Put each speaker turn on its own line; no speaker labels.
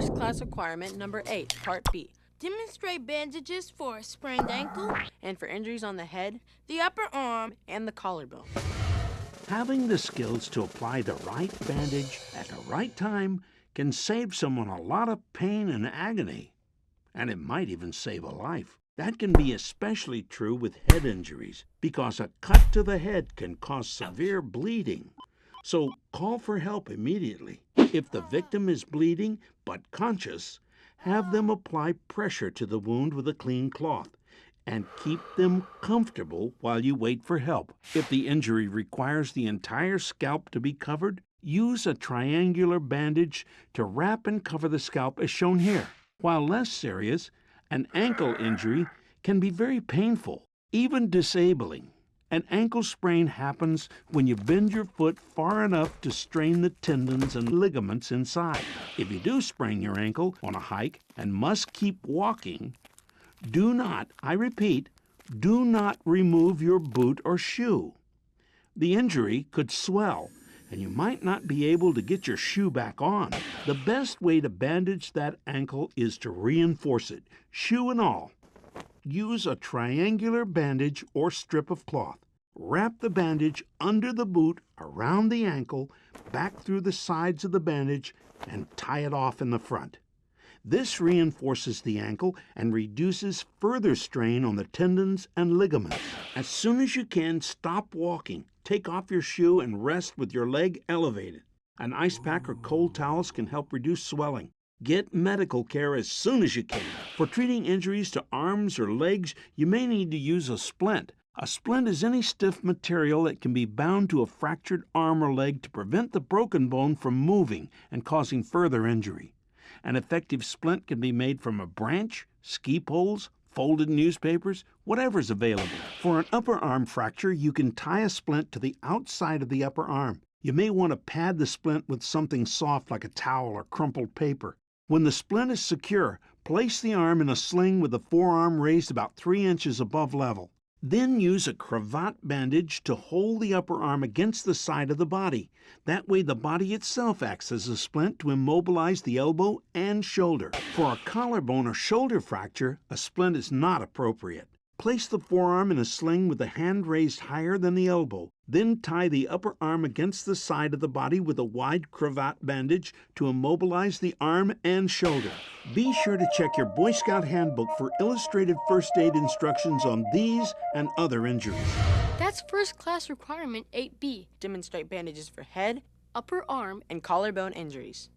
First class requirement number 8, Part B.
Demonstrate bandages for a sprained ankle,
And for injuries on the head
the upper arm,
and the collarbone.
Having the skills to apply the right bandage at the right time can save someone a lot of pain and agony. And it might even save a life. That can be especially true with head injuries because a cut to the head can cause severe bleeding. So call for help immediately. If the victim is bleeding but conscious, have them apply pressure to the wound with a clean cloth and keep them comfortable while you wait for help. If the injury requires the entire scalp to be covered, use a triangular bandage to wrap and cover the scalp as shown here. While less serious, an ankle injury can be very painful, even disabling. An ankle sprain happens when you bend your foot far enough to strain the tendons and ligaments inside. If you do sprain your ankle on a hike and must keep walking, do not, I repeat, do not remove your boot or shoe. The injury could swell, and you might not be able to get your shoe back on. The best way to bandage that ankle is to reinforce it, shoe and all. Use a triangular bandage or strip of cloth. Wrap the bandage under the boot, around the ankle, back through the sides of the bandage, and tie it off in the front. This reinforces the ankle and reduces further strain on the tendons and ligaments. As soon as you can, stop walking. Take off your shoe and rest with your leg elevated. An ice pack or cold towels can help reduce swelling. Get medical care as soon as you can. For treating injuries to arms or legs, you may need to use a splint. A splint is any stiff material that can be bound to a fractured arm or leg to prevent the broken bone from moving and causing further injury. An effective splint can be made from a branch, ski poles, folded newspapers, whatever's available. For an upper arm fracture, you can tie a splint to the outside of the upper arm. You may want to pad the splint with something soft like a towel or crumpled paper. When the splint is secure, place the arm in a sling with the forearm raised about 3 inches above level. Then use a cravat bandage to hold the upper arm against the side of the body. That way the body itself acts as a splint to immobilize the elbow and shoulder. For a collarbone or shoulder fracture, a splint is not appropriate. Place the forearm in a sling with the hand raised higher than the elbow. Then tie the upper arm against the side of the body with a wide cravat bandage to immobilize the arm and shoulder. Be sure to check your Boy Scout handbook for illustrated first aid instructions on these and other injuries.
that's first class requirement 8B.
Demonstrate bandages for head
Upper arm,
and collarbone injuries.